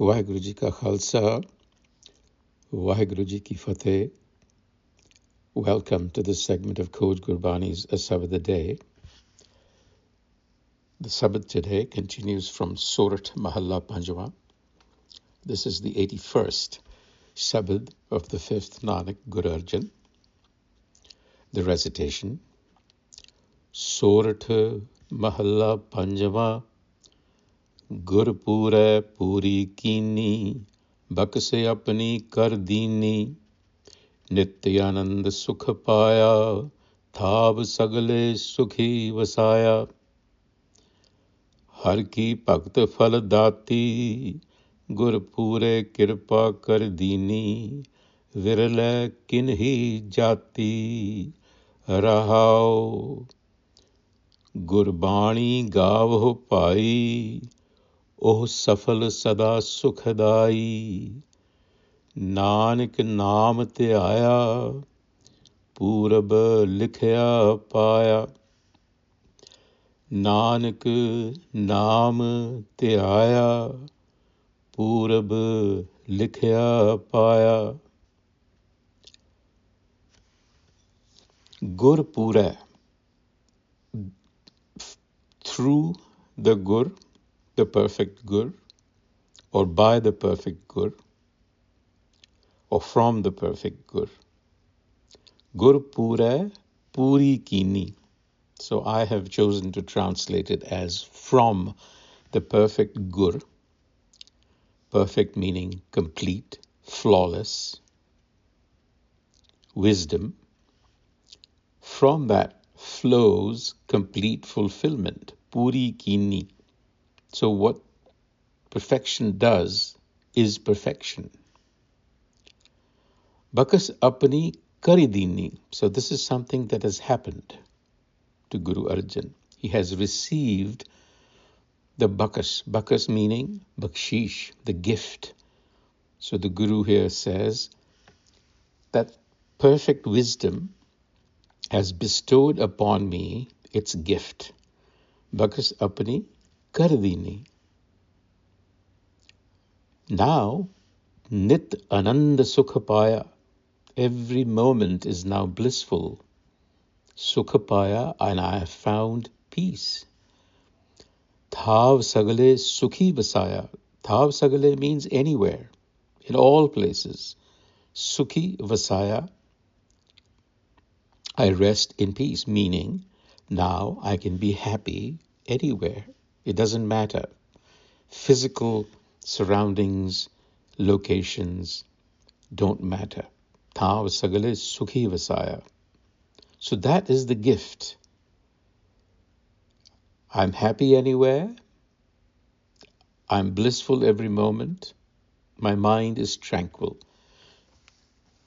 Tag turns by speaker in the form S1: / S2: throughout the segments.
S1: Waheguru Ji Ka Khalsa, Waheguru Ji Ki Fateh. Welcome to this segment of Coach Gurbani's a-sabad-a-day. The Sabbath today continues from Surat Mahalla Panjwa. This is the 81st Sabbath of the 5th Nanak Guru Arjan. The recitation, Surat Mahalla Panjwa, Gur Purai Puri Kini, Bakse apni kar dini, Nityanand sukh paya, Thab sagale sukhi vasaya. हर की भगत फल दाती, गुर पूरे कृपा कर दीनी, विरलै किन्ही जाती, रहाओ। गुरबाणी गावो पाई, ओह सफल सदा सुखदाई, नानक नाम ते आया, पूरब लिखया पाया। नानक नाम ते आया, पूरब लिखया पाया। Gur Purai, through the Gur, the perfect Gur, or by the perfect Gur, or from the perfect Gur. Gur Purai Puri Kini. So I have chosen to translate it as from the perfect Gur, perfect meaning complete, flawless, wisdom. From that flows complete fulfillment, Puri Kini. So what perfection does is perfection. Bakas apni karidini. So this is something that has happened to Guru Arjan. He has received the bakas meaning bakshish, the gift. So the Guru here says that perfect wisdom has bestowed upon me its gift. Bakas apni kardini. Now, nit ananda sukha paya. Every moment is now blissful. Sukha paya, and I have found peace. Thav sagale sukhi vasaya. Thav sagale means anywhere, in all places. Sukhi vasaya, I rest in peace, meaning now I can be happy anywhere. It doesn't matter. Physical surroundings, locations don't matter. Thav sagale sukhi vasaya. So that is the gift. I'm happy anywhere. I'm blissful every moment. My mind is tranquil.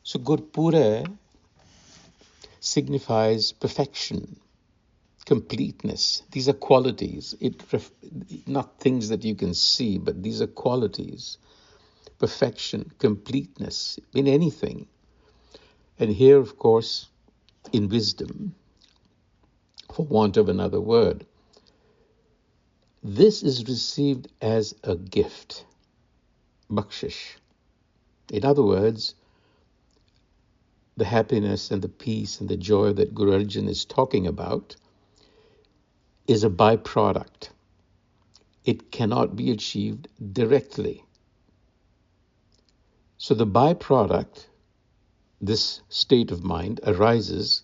S1: So Gur Purai signifies perfection, completeness. These are qualities. Not things that you can see, but these are qualities. Perfection, completeness in anything. And here, of course, in wisdom, for want of another word, this is received as a gift, bakshish. In other words, the happiness and the peace and the joy that Guru Arjan is talking about is a byproduct. It cannot be achieved directly. So the byproduct, this state of mind, arises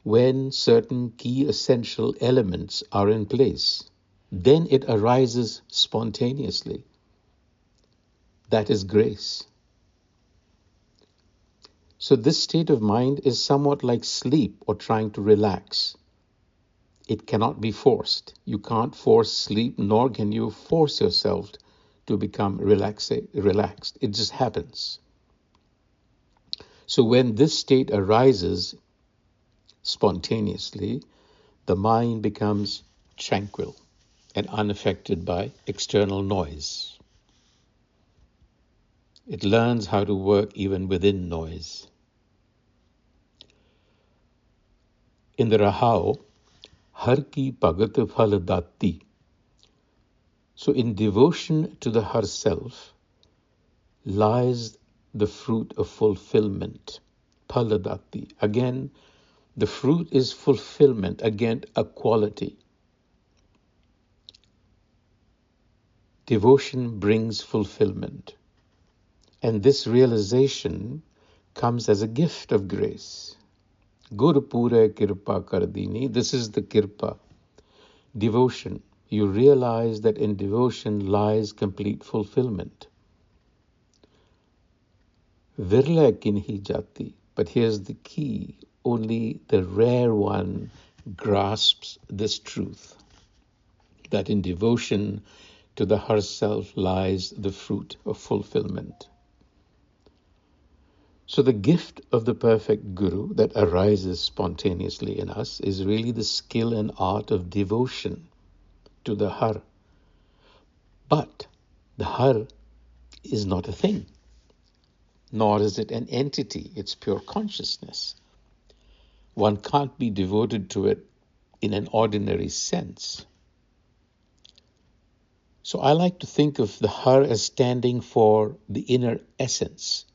S1: when certain key essential elements are in place. Then it arises spontaneously. That is grace. So this state of mind is somewhat like sleep or trying to relax. It cannot be forced. You can't force sleep, nor can you force yourself to become relaxed. It just happens. So when this state arises spontaneously, the mind becomes tranquil and unaffected by external noise. It learns how to work even within noise. In the Rahao, Har ki bhagat phal dati. So in devotion to the Har self, lies the fruit of fulfillment. Paladati. Again, the fruit is fulfillment, again, a quality. Devotion brings fulfillment. And this realization comes as a gift of grace. Gur Purai Puri Kini. This is the kirpa. Devotion. You realize that in devotion lies complete fulfillment. Virla kinhi jati. But here's the key. Only the rare one grasps this truth, that in devotion to the herself lies the fruit of fulfillment. So the gift of the perfect Guru that arises spontaneously in us is really the skill and art of devotion to the Har. But the Har is not a thing, nor is it an entity. It's pure consciousness. One can't be devoted to it in an ordinary sense. So I like to think of the Har as standing for the inner essence,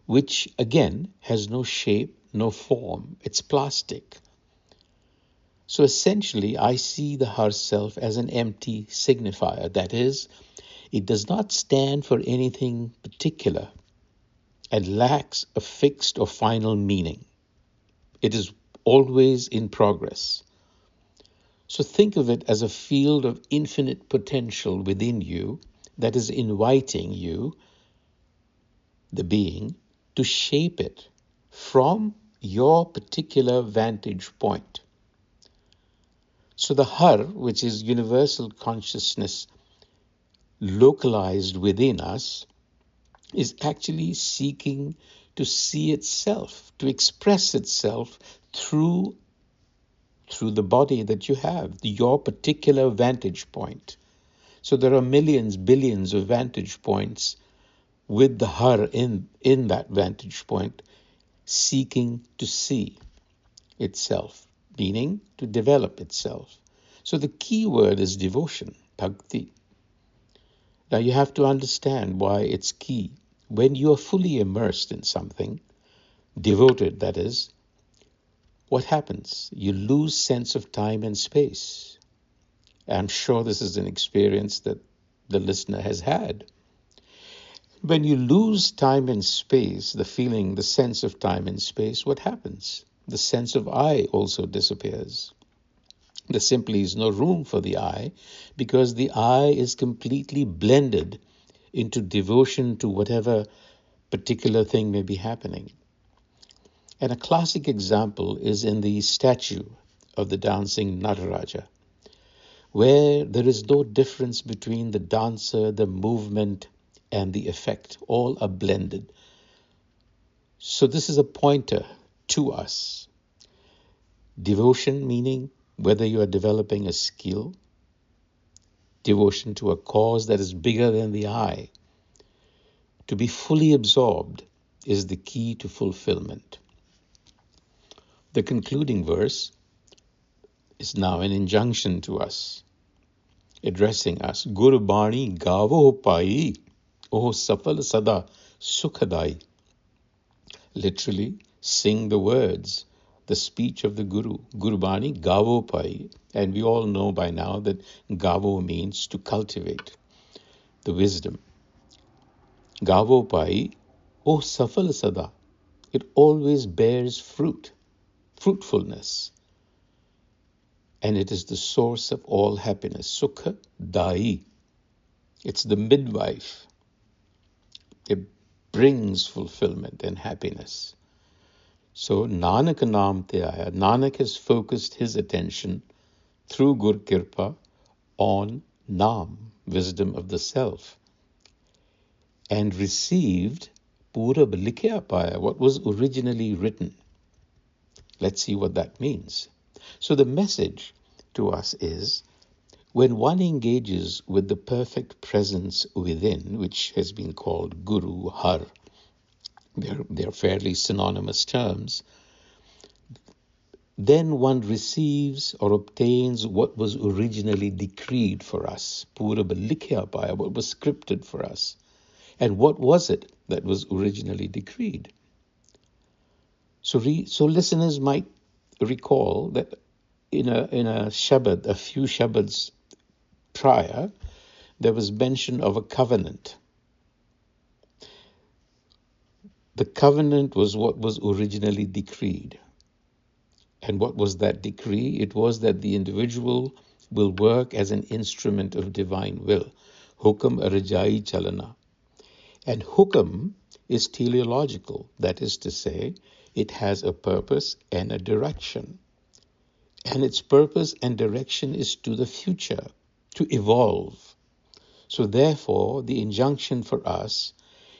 S1: which again has no shape, no form. It's plastic. So essentially, I see the Har self as an empty signifier. That is, it does not stand for anything particular and lacks a fixed or final meaning. It is always in progress. So think of it as a field of infinite potential within you that is inviting you, the being, to shape it from your particular vantage point. So the Har, which is universal consciousness localized within us, is actually seeking to see itself, to express itself through the body that you have, your particular vantage point. So there are millions, billions of vantage points with the Har in that vantage point, seeking to see itself, meaning to develop itself. So the key word is devotion, bhakti. Now you have to understand why it's key. When you are fully immersed in something, devoted that is, what happens? You lose sense of time and space. I'm sure this is an experience that the listener has had. When you lose time and space, the feeling, the sense of time and space, what happens? The sense of I also disappears. There simply is no room for the I, because the I is completely blended into devotion to whatever particular thing may be happening. And a classic example is in the statue of the dancing Nataraja, where there is no difference between the dancer, the movement, and the effect. All are blended. So this is a pointer to us. Devotion meaning whether you are developing a skill, devotion to a cause that is bigger than the I. To be fully absorbed is the key to fulfillment. The concluding verse is now an injunction to us, addressing us. Gur Bani Gavo Pai, oh a-sabad-a-day, sukhadai. Literally, sing the words, the speech of the Guru. Gurbani Gavo Pai. And we all know by now that Gavo means to cultivate the wisdom. Gavo Pai, oh a-sabad-a-day. It always bears fruit, fruitfulness. And it is the source of all happiness. Sukha Dai. It's the midwife. It brings fulfillment and happiness. So Nanak Naam Te Aaya. Nanak has focused his attention through Gur Kirpa on Naam, wisdom of the self, and received Pura Likhya Paya, what was originally written. Let's see what that means. So the message to us is, when one engages with the perfect presence within, which has been called Guru, Har, they're fairly synonymous terms, then one receives or obtains what was originally decreed for us, Pura Likhya Paya, what was scripted for us. And what was it that was originally decreed? So listeners might recall that in a Shabad, a few Shabads prior, there was mention of a covenant. The covenant was what was originally decreed. And what was that decree? It was that the individual will work as an instrument of divine will. Hukam arjai chalana. And hukam is teleological. That is to say, it has a purpose and a direction. And its purpose and direction is to the future, to evolve. So therefore, the injunction for us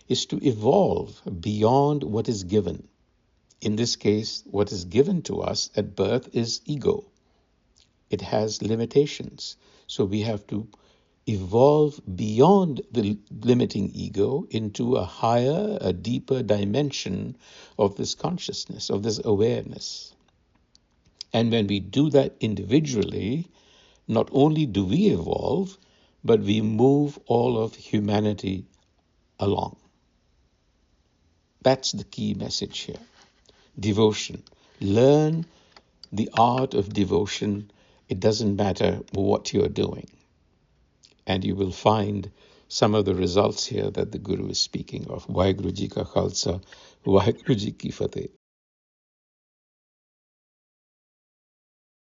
S1: is to evolve beyond what is given. In this case, what is given to us at birth is ego. It has limitations. So we have to evolve beyond the limiting ego into a higher, a deeper dimension of this consciousness, of this awareness. And when we do that individually, not only do we evolve, but we move all of humanity along. That's the key message here. Devotion. Learn the art of devotion. It doesn't matter what you're doing. And you will find some of the results here that the Guru is speaking of. Vaheguru Ji Ka Khalsa, Vaheguru Ji Ki Fateh.